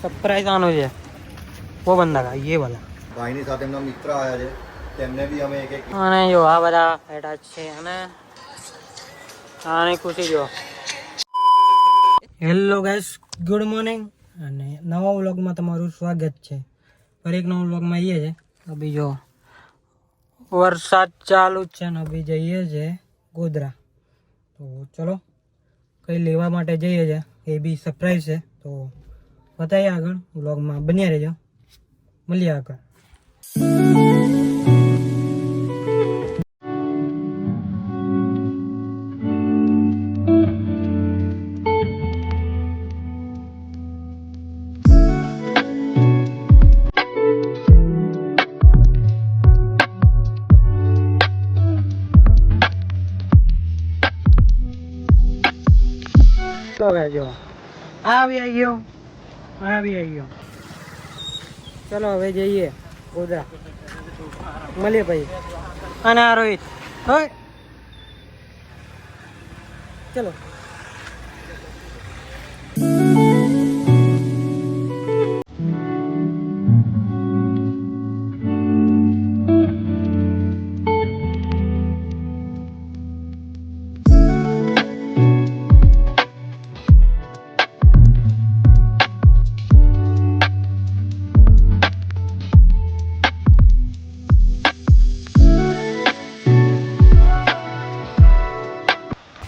Surprise આનો છે वो बंदा का ये वाला ભાઈની સાથે એમના મિત્ર આવ્યા છે તેમને બી અમે એક અને જો આ બધા બેઠા છે અને આને ખુશી જો હેલો ગાઈસ ગુડ મોર્નિંગ અને નવા વ્લોગમાં તમારું સ્વાગત છે ફરી એક નવા વ્લોગમાં આવીએ છે અભી જો વરસાદ ચાલુ જ છે ને અભી જઈએ છે ગોધરા તો ચલો કંઈ લેવા માટે જઈએ છે એ બી સરપ્રાઈઝ છે તો બતાવીએ આગળ વ્લોગમાં બન્યા રહેજો મળીએ આગળ તો જો આવી ગયો ચલો હવે જઈએ ગોધરા મળીએ ભાઈ અને આ રોહિત હોય ચલો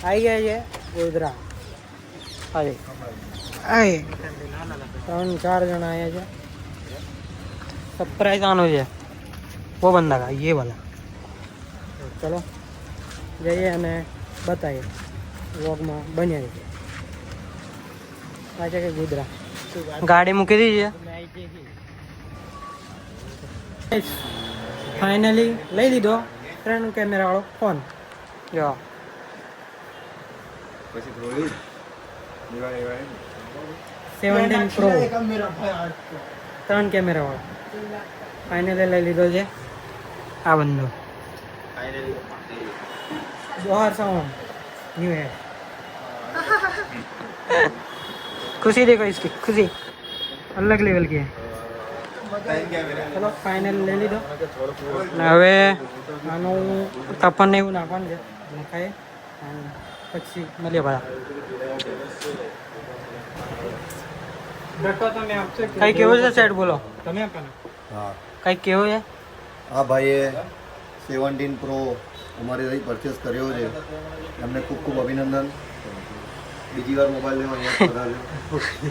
આવી ગયા છે ગોધરા અરે આય 3-4 જણા આવ્યા છે સરપ્રાઈઝ આનો છે वो बंदा का ये वाला ચલો જઈએ અને બતાવીએ વ્લોગમાં બન્યા છે આ છે કે ગોધરા ગાડી મૂકી દીધી છે ફાઇનલી લઈ લીધો ફ્રન્ટ કેમેરા વાળો ફોન જો પછી રોહિત 17 Pro 3 કેમેરા વાળો ફાઇનલી લઈ લીધો છે આ બંદો જોહર साउंड न्यू है खुशी देखो इसकी खुशी अलग लेवल की है चलो फाइनल ले लीधो હવે આનું તપન ને એવું નાખવાનું છે નખાય પછી મળીએ ભાઈ કઈ કેવું છે સેટ બોલો તમે હા કઈ કેવું છે આ ભાઈએ 17 Pro અમારી અહીં પરચેસ કર્યો છે એમને ખૂબ ખૂબ અભિનંદન બીજી વાર મોબાઈલ લેવા અહીંયા પધાર્યો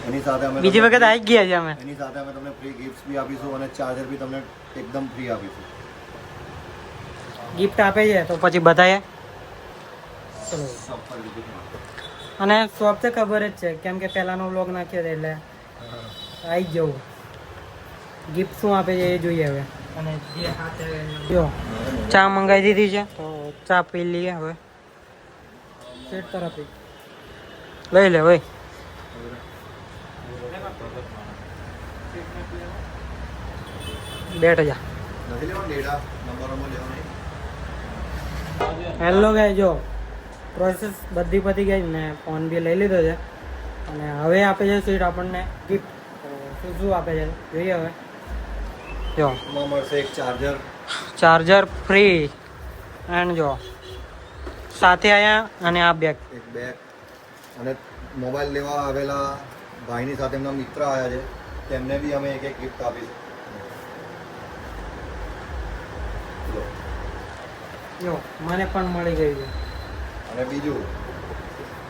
એની સાથે અમે બીજી વખત આવી ગયા છે અમે એની સાથે અમે તમને ફ્રી ગિફ્ટ્સ બી આપીશું અને ચાર્જર બી તમને એકદમ ફ્રી આપીશું ગિફ્ટ આપે છે તો પછી બતાવીએ ચલો અને શોપ તો ખબર જ છે કેમ કે પહેલાનો વ્લોગ નાખ્યો એટલે આવી જ જવું ગિફ્ટ શું આપે છે એ જોઈએ હવે અને જે હાથે જો ચા મંગાવી દીધી છે તો ચા પી લઈએ હવે સેટ તરફથી લઈ લે ભાઈ બેઠ જા નથી લેવા ડેટા નંબરોમાં લેવા નહીં હેલો ગાય જો પ્રોસેસ બધી પતી ગઈ ને ફોન બી લઈ લીધો છે અને હવે આપે છે સીટ આપણને ગિફ્ટ શું શું આપે છે જોઈએ હવે જો એમાં મળશે એક ચાર્જર ફ્રી એન્ડ જો સાથે આયા અને આ બેગ એક બેગ અને મોબાઈલ લેવા આવેલા ભાઈની સાથે એમના મિત્ર આવ્યા છે તેમને બી અમે એક ગિફ્ટ આપીશું લો. જો મને પણ મળી ગઈ છે અને બીજું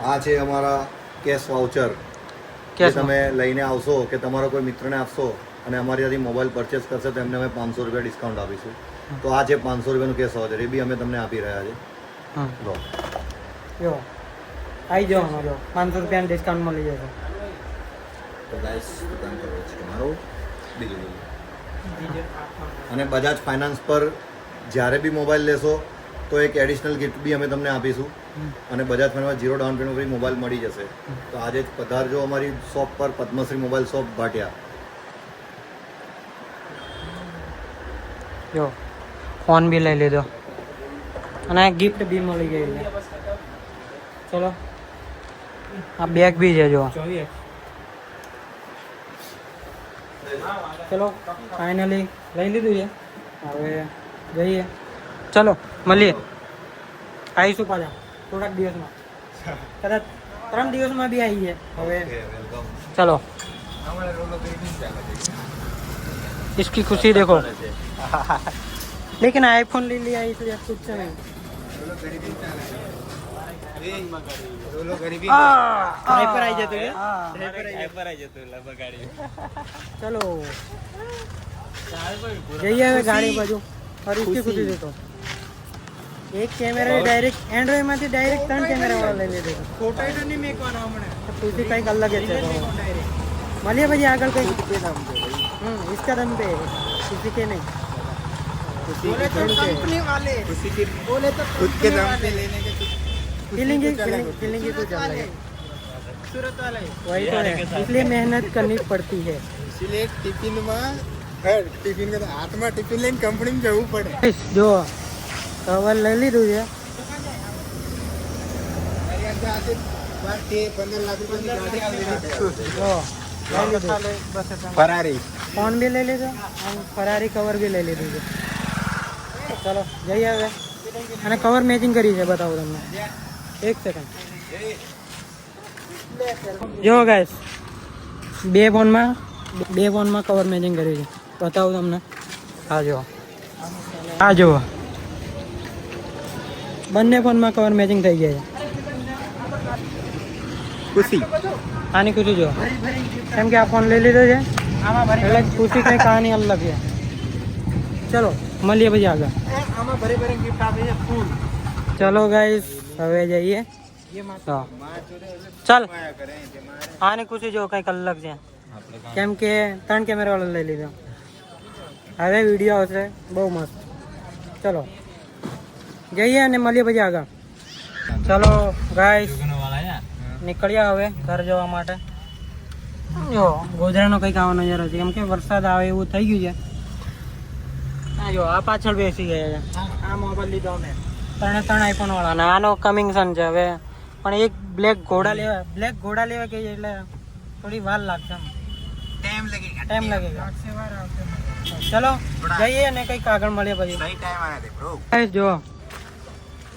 આ છે અમારા કેશ વાઉચર કે કેશ તમે લઈને આવશો કે તમારો કોઈ મિત્રને આપશો અને અમારી ત્યાંથી મોબાઈલ પરચેસ કરશે તો એમને અમે 500 રૂપિયા ડિસ્કાઉન્ટ આપીશું તો આ છે 500 રૂપિયાનું કેશ વાઉચર એ બી અમે તમને આપી રહ્યા છે લો જો આવી જાઓ આમાં જો 500 રૂપિયાનું ડિસ્કાઉન્ટ મળી જશે તો ગાઈસ દુકાન પર છે તમારું બીજું અને બજાજ ફાઇનાન્સ પર જ્યારે બી મોબાઈલ લેશો તો એક એડિશનલ ગિફ્ટ બી અમે તમને આપીશું અને બજાજ ફાઇનાન્સમાં 0 ડાઉન પેમેન્ટ ફ્રી મોબાઈલ મળી જશે તો આજે જ પધારજો અમારી શોપ પર પદ્મશ્રી મોબાઈલ શોપ ભાટિયા જો ફોન બી લઈ લીધો અને ગિફ્ટ બી મળી ગઈ છે ચલો આ બેગ બી છે જો ચલો ફાઇનલી લઈ લીધું છે, હવે જઈએ. ચલો મળીએ, આવીશું પાછા થોડાક દિવસમાં, કદાચ 3 દિવસમાં બી આવી જાય. હવે ચલો, इसकी खुशी देखो. लेकिन आईफोन ले लिया इसलिए कुछ नहीं. हाइपर आई जाते हैं. चलो જઈએ હવે ગાડી બાજુ. और इसकी खुशी देखो, એક કેમેરા ડાયરેક્ટ એન્ડ્રોઈડ માંથી ડાયરેક્ટ 3 કેમેરા વાળા લઈ લીધો. ફોટો તો નહીં મેકવાનો હમણાં, ખુશી કંઈક અલગ જ છે. મળીએ પછી આગળ કંઈક. इसका दम पे किसी के नहीं, बोले तो कंपनी वाले, बोले तो खुद के दम पे लेने के फीलिंग ही कुछ अलग है. सूरत वाले वही तो है, इसलिए मेहनत करनी पड़ती है. इसलिए टिफिन में टिफिन के हाथ में टिफिन લઈને કંપની માં જવું પડે. જો કવર લઈ લીધું છે. 15 લાખ રૂપિયા ફરારી ફોન બી લઈ લીધો અને ફરારી કવર બી લઈ લીધું છે. ચલો જઈએ હવે, અને કવર મેચિંગ કરી છે, બતાવું તમને. 1 સેકન્ડ. જો ગાઈસ, બે ફોનમાં કવર મેચિંગ કર્યું છે, બતાવું તમને. આ જુઓ બંને ફોનમાં કવર મેચિંગ થઈ ગયા છે. ખુશી, આની ખુશી જો, કેમ કે આ ફોન લઈ લીધો છે એટલે ખુશી કઈ કહાની અલગ છે. ચલો મળીએ પછી આગળ. ચલો ગાઈસ હવે જઈએ. ચાલ, આની ખુશી જો કઈક અલગ છે, કેમ કે 3 કેમેરા વાળો લઈ લીધો. હવે વિડીયો આવશે બહુ મસ્ત. ચલો જઈએ અને મળીએ પછી આગળ. ચલો ગાઈસ નીકળ્યા હવે ઘર જવા માટે. જો ગોધરાનો કંઈક આવો નજારો છે, કેમ કે વરસાદ આવે એવું થઈ ગયું છે. જો આ પાછળ બેસી ગયા છે. આ મોબાઈલ લીધો અમે 3 આઈફોન વાળા, અને આનો કમિંગ સન છે હવે. પણ એક બ્લેક ઘોડા લેવા કે એટલે થોડી વાર લાગશે, ટાઈમ લાગેગા. ચલો જઈએ અને કંઈક આગળ મળીએ પછી. જો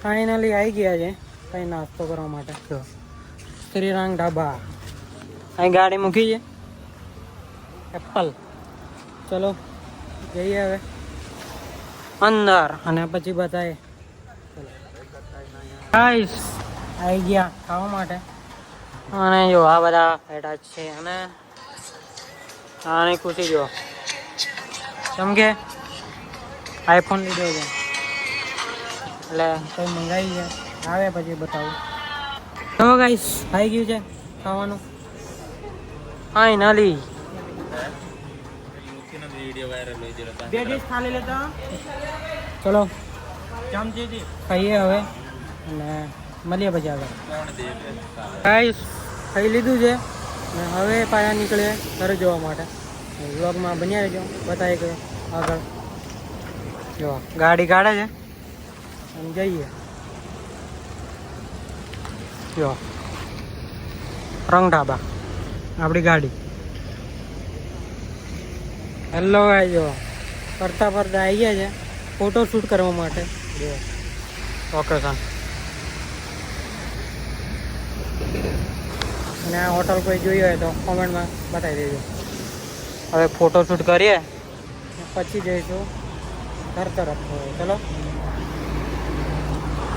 ફાઇનલી આવી ગયા છે કંઈ નાસ્તો કરવા માટે. જો શ્રીરામ ઢાબા, અહીં ગાડી મૂકી છે એપલ. ચલો જઈએ હવે અંદર અને પછી બતાવીએ. ગાઈસ આવી ગયા ખાવા માટે, અને જો આ બધા બેઠા છે, અને આની ખુશી જો, કેમ કે આઈફોન લીધો છે એટલે કંઈ મંગાવી છે, આવે પછી બતાવું. તો ગાઈસ આવી ગયું છે ખાવાનું ફાઇનલી. ચલો ખાઈએ હવે અને મળીએ પછી આગળ. ગાઈસ ખાઈ લીધું છે અને હવે પાછા નીકળીએ ઘરે જવા માટે. વ્લોગમાં બન્યા રહેજો, બતાવીએ કે આગળ. જો ગાડી કાઢે છે અને જઈએ. જો રંગ ઢાબા આપણી ગાડી. હેલો ગાઈસ, જો ફરતા આવી ગયા છે ફોટો શૂટ કરવા માટે. જો લોકેશન, અને આ હોટલ કોઈ જોઈ હોય તો કોમેન્ટમાં બતાવી દેજો. હવે ફોટો શૂટ કરીએ પછી જઈશું ઘર તરફ. ચલો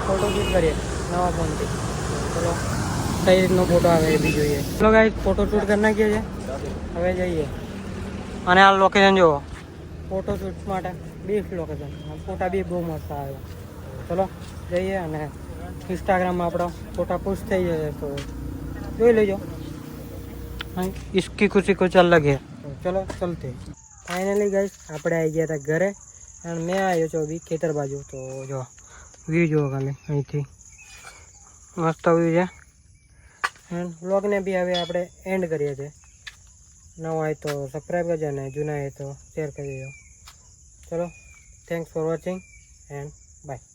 ફોટો શૂટ કરીએ નવા ફોનથી. ચલો કઈ રીતનો ફોટો આવે એ બી જોઈએ. ચલો ગાઈસ ફોટો શૂટ કરી નાખીએ છીએ, હવે જઈએ. અને આ લોકેશન જુઓ, ફોટો શૂટ માટે બેસ્ટ લોકેશન. ફોટા બી બહુ મસ્ત આવે. ચલો જઈએ અને ઇન્સ્ટાગ્રામમાં આપણો ફોટા પોસ્ટ થઈ જશે તો જોઈ લેજો. इसकी खुशी कुछ अलग है. चलो चलते. फाइनली गाइस આપણે આવી ગયા હતા ઘરે, અને મેં આવ્યો છું બી ખેતર બાજુ. તો જો વ્યૂ જુઓ ખાલી અહીંથી, મસ્ત વ્યૂ છે. એન્ડ વ્લોગને બી હવે આપણે એન્ડ કરીએ છીએ. નવા હોય તો સબસ્ક્રાઈબ કરજો, અને જૂના હોય તો શેર કરી દેજો. ચલો thanks for watching and by.